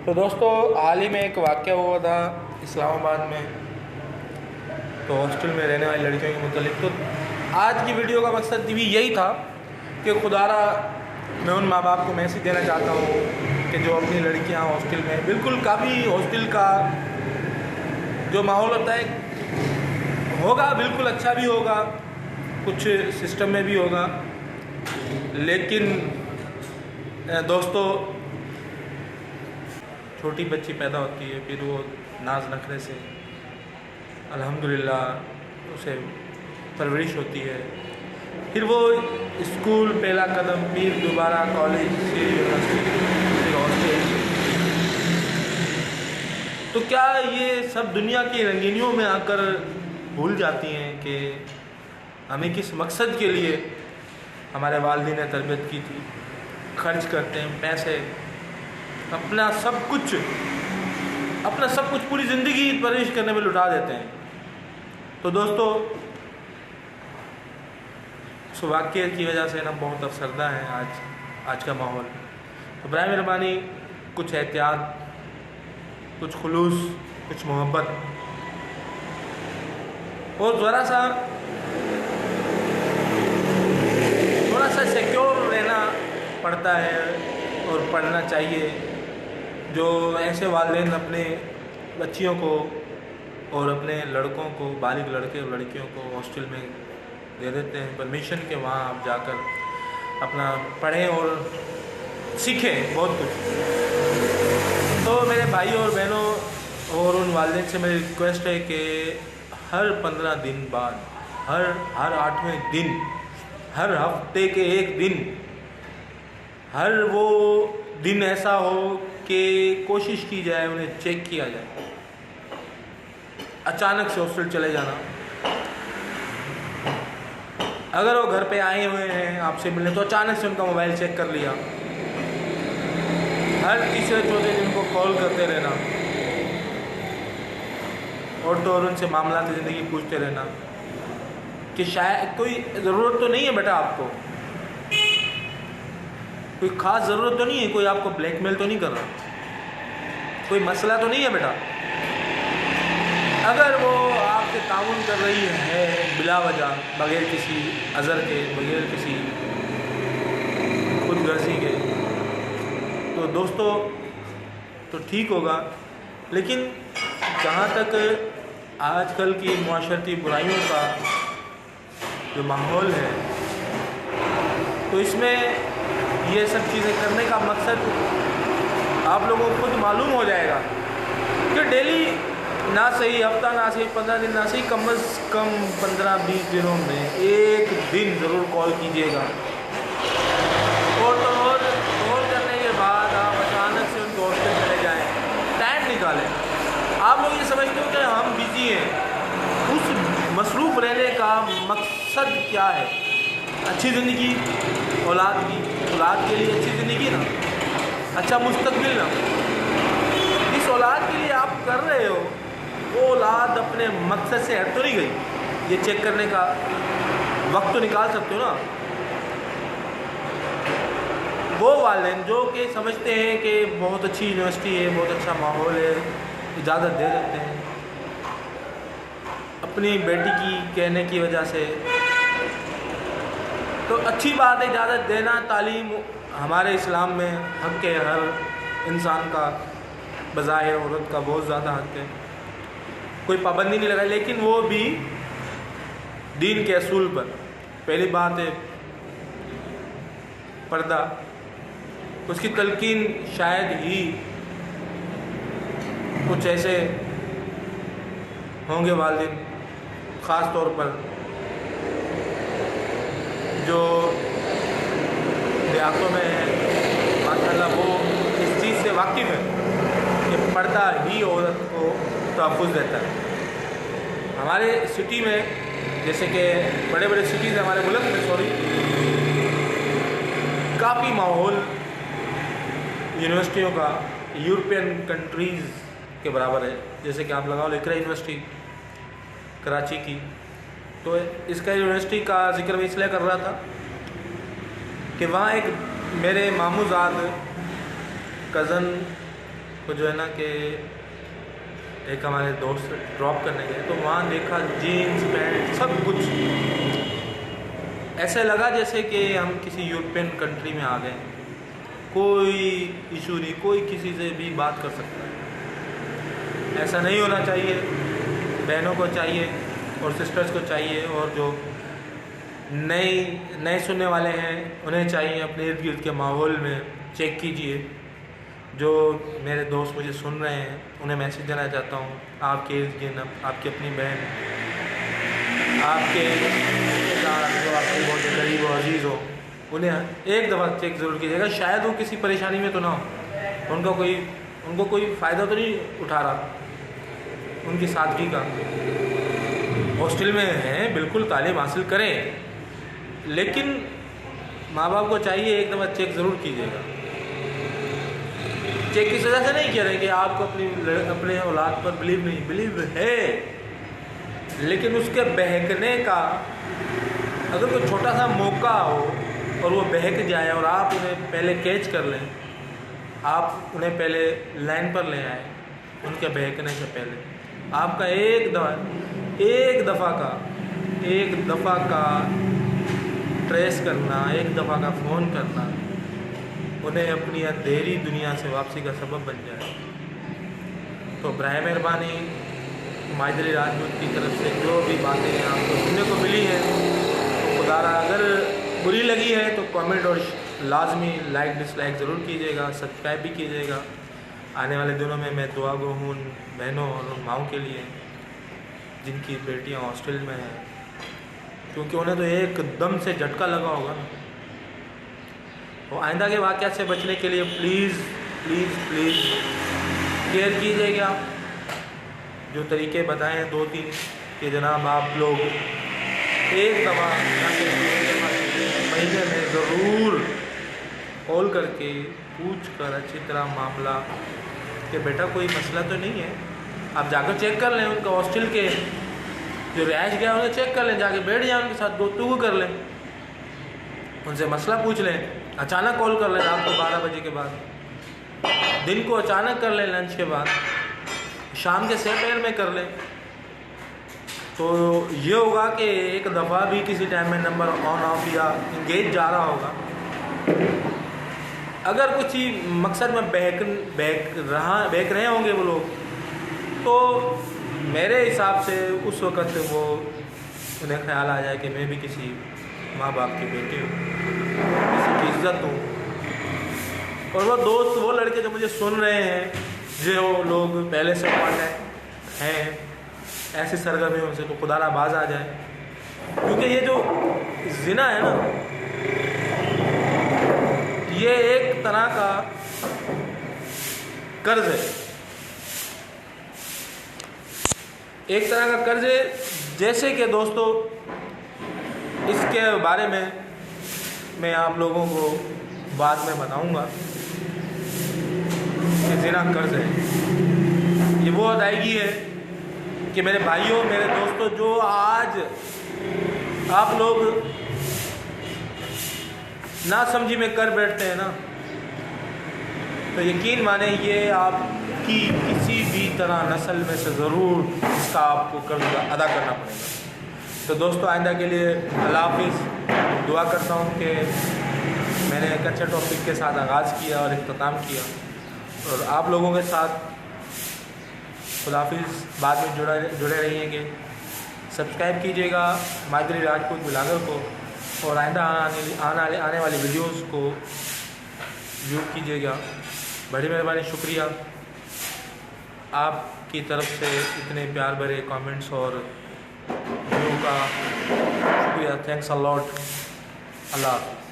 तो दोस्तों, हाल ही में एक वाक़या हुआ था इस्लामाबाद में, तो हॉस्टल में रहने वाली लड़कियों के मुतालिक। तो आज की वीडियो का मकसद भी यही था कि खुदारा मैं उन माँ बाप को मैसेज देना चाहता हूँ कि जो अपनी लड़कियाँ हॉस्टल में, बिल्कुल काफ़ी हॉस्टल का जो माहौल होता है होगा, बिल्कुल अच्छा भी होगा, कुछ सिस्टम में भी होगा, लेकिन दोस्तों छोटी बच्ची पैदा होती है, फिर वो नाज नखरे से अल्हम्दुलिल्लाह उसे परवरिश होती है, फिर वो स्कूल पहला कदम, फिर दोबारा कॉलेज, फिर यूनिवर्सिटी, फिर हॉस्टल। तो क्या ये सब दुनिया की रंगीनियों में आकर भूल जाती हैं कि हमें किस मकसद के लिए हमारे वालिदैन ने तरबियत की थी। खर्च करते हैं पैसे, अपना सब कुछ पूरी ज़िंदगी परवरिश करने में लुटा देते हैं। तो दोस्तों, उस वाक़ये की वजह से ना बहुत अफसरदा है आज का माहौल। तो बराए मेहरबानी कुछ एहतियात, कुछ खुलूस, कुछ मोहब्बत और थोड़ा सा सिक्योर रहना पड़ता है और पढ़ना चाहिए। जो ऐसे वालिदैन अपने बच्चियों को और अपने लड़कों को, बालिग लड़के और लड़कियों को हॉस्टल में दे देते हैं परमिशन के वहाँ आप जाकर अपना पढ़ें और सीखें बहुत कुछ। तो मेरे भाई और बहनों और उन वालिदैन से मेरी रिक्वेस्ट है कि हर 15 दिन बाद, हर 8वें दिन, हर हफ्ते के एक दिन, हर वो दिन ऐसा हो कि कोशिश की जाए उन्हें चेक किया जाए। अचानक से हॉस्टल चले जाना, अगर वो घर पे आए हुए हैं आपसे मिलने, तो अचानक से उनका मोबाइल चेक कर लिया। हर तीसरे चौथे दिन को कॉल करते रहना और तो और उनसे मामला की ज़िंदगी पूछते रहना कि शायद कोई ज़रूरत तो नहीं है बेटा, आपको कोई ख़ास ज़रूरत तो नहीं है, कोई आपको ब्लैकमेल तो नहीं कर रहा, कोई मसला तो नहीं है बेटा। अगर वो आपसे ताउन कर रही है बिला वजह, बगैर किसी अज़र के, बगैर किसी खुदगर्जी के, तो दोस्तों तो ठीक होगा। लेकिन जहाँ तक आजकल की मुआशरती बुराइयों का जो माहौल है, तो इसमें ये सब चीज़ें करने का मकसद आप लोगों को खुद मालूम हो जाएगा कि डेली ना सही, हफ्ता ना सही, 15 दिन ना सही, कम से कम 15-20 दिनों में एक दिन ज़रूर कॉल कीजिएगा। और तो और कॉल करने के बाद आप अचानक से उनको हॉस्टल चले जाएँ, टाइम निकालें। आप लोग ये समझते हो कि हम बिजी हैं, उस मसरूफ़ रहने का मकसद क्या है? अच्छी ज़िंदगी, औलाद के लिए अच्छी ज़िंदगी ना, अच्छा मुस्तकबिल ना। इस औलाद के लिए आप कर रहे हो, वो औलाद अपने मकसद से हट तो नहीं गई? ये चेक करने का वक्त तो निकाल सकते हो ना। वो वालिदैन जो कि समझते हैं कि बहुत अच्छी यूनिवर्सिटी है, बहुत अच्छा माहौल है, इजाज़त दे देते हैं अपनी बेटी की कहने की वजह से। तो अच्छी बात है इजाज़त देना, तालीम हमारे इस्लाम में हक़ है हर इंसान का, बज़ाहिर औरत का बहुत ज़्यादा हक़ है, कोई पाबंदी नहीं लगाई, लेकिन वो भी दीन के असूल पर। पहली बात है पर्दा, उसकी तलकीन शायद ही कुछ ऐसे होंगे वालिदैन, ख़ास तौर पर जो देहातों में है, माशाअल्लाह वो इस चीज़ से वाकिफ़ है कि पर्दा ही औरत को तहफ़्फ़ुज़ देता है। हमारे सिटी में, जैसे कि बड़े बड़े सिटीज़ हमारे मुल्क में, काफ़ी माहौल यूनिवर्सिटियों का यूरोपियन कंट्रीज़ के बराबर है। जैसे कि आप लगाओ इकरा यूनिवर्सिटी कराची की, तो इसका यूनिवर्सिटी का जिक्र मैं इसलिए कर रहा था कि वहाँ एक मेरे मामूज़ाद कज़न को जो है ना कि एक हमारे दोस्त ड्रॉप करने गए तो वहाँ देखा जीन्स पैंट सब कुछ, ऐसे लगा जैसे कि हम किसी यूरोपियन कंट्री में आ गए। कोई इशू नहीं, कोई किसी से भी बात कर सकता है। ऐसा नहीं होना चाहिए। बहनों को चाहिए और सिस्टर्स को चाहिए, और जो नए सुनने वाले हैं उन्हें चाहिए अपने इर्द गिर्द के माहौल में चेक कीजिए। जो मेरे दोस्त मुझे सुन रहे हैं उन्हें मैसेज देना चाहता हूँ, आपके इर्द गिर्द आपकी अपनी बहन, आपके जो आपके बहुत करीब और अजीज़ हो, उन्हें एक दफ़ा चेक ज़रूर कीजिएगा। शायद वो किसी परेशानी में तो ना हो, उनको कोई फ़ायदा तो नहीं उठा रहा उनकी सादगी का। हॉस्टल में हैं, बिल्कुल तालीम हासिल करें, लेकिन माँ बाप को चाहिए एक दफ़ा चेक ज़रूर कीजिएगा। चेक की वजह से नहीं कह रहे कि आपको अपने औलाद पर बिलीव है, लेकिन उसके बहकने का अगर कोई छोटा सा मौका हो और वो बहक जाए और आप उन्हें पहले कैच कर लें, आप उन्हें पहले लाइन पर ले आए उनके बहकने से पहले, आपका एक दफ़ा का ट्रेस करना, एक दफ़ा का फ़ोन करना उन्हें अपनी अंधेरी दुनिया से वापसी का सबब बन जाए। तो बराए मेहरबानी माइदरी राजपूत की तरफ से जो भी बातें आपको सुनने को मिली हैं, तो खुदारा अगर बुरी लगी है तो कमेंट और लाजमी लाइक डिसलाइक ज़रूर कीजिएगा, सब्सक्राइब भी कीजिएगा। आने वाले दिनों में मैं दुआ गो हूँ बहनों और माँओं के लिए जिनकी बेटियाँ हॉस्टल में हैं, क्योंकि उन्हें तो एकदम से झटका लगा होगा ना। तो आइंदा के वाक़यात से बचने के लिए प्लीज़ केयर कीजिएगा। जो तरीके बताए हैं 2-3 कि जनाब आप लोग एक दफ़ा महीने में ज़रूर कॉल करके पूछ कर अच्छी तरह मामला कि बेटा कोई मसला तो नहीं है, आप जाकर चेक कर लें। उनका हॉस्टल के जो रिहाइश गया उन्हें चेक कर लें, जाके बैठ जाएं उनके साथ, गुफ्तगू कर लें, उनसे मसला पूछ लें। अचानक कॉल कर लें रात को 12 बजे के बाद, दिन को अचानक कर लें लंच के बाद, शाम के सेपहर में कर लें। तो ये होगा कि एक दफ़ा भी किसी टाइम में नंबर ऑन ऑफ या इंगेज जा रहा होगा। अगर कुछ ही मकसद में बहक रहे होंगे वो लोग, तो मेरे हिसाब से उस वक़्त वो उन्हें ख्याल आ जाए कि मैं भी किसी माँ बाप की बेटी हूँ, किसी की इज्जत दूँ। और वो दोस्त, वो लड़के जो मुझे सुन रहे हैं, जो लोग पहले से कॉन्टैक्ट हैं ऐसी सरगर्मियों से, तो खुदारा बाज आ जाए। क्योंकि ये जो ज़िना है ना, ये एक तरह का कर्ज है, एक तरह का कर्ज है। जैसे कि दोस्तों इसके बारे में मैं आप लोगों को बाद में बताऊंगा कि ज़िना कर्ज है। ये वो अदायगी है कि मेरे भाइयों, मेरे दोस्तों, जो आज आप लोग ना समझी में कर बैठते हैं ना, तो यकीन माने ये आपकी किसी भी तरह नस्ल में से ज़रूर इसका आपको कर्ज अदा करना पड़ेगा। तो दोस्तों आइंदा के लिए अल्लाह हाफिज़। दुआ करता हूँ कि मैंने एक अच्छे टॉपिक के साथ आगाज़ किया और इख्तिताम किया, और आप लोगों के साथ खुदा हाफिज़ बाद में जुड़े रहिएंगे। सब्सक्राइब कीजिएगा माइदरी राजपूत ब्लॉगर को, और आइंदा आने वाली वीडियोस को व्यू कीजिएगा। बड़ी मेहरबानी, शुक्रिया आपकी तरफ से इतने प्यार भरे कमेंट्स और व्यू का शुक्रिया। Thanks a lot. अल्लाह हाफ़िज़।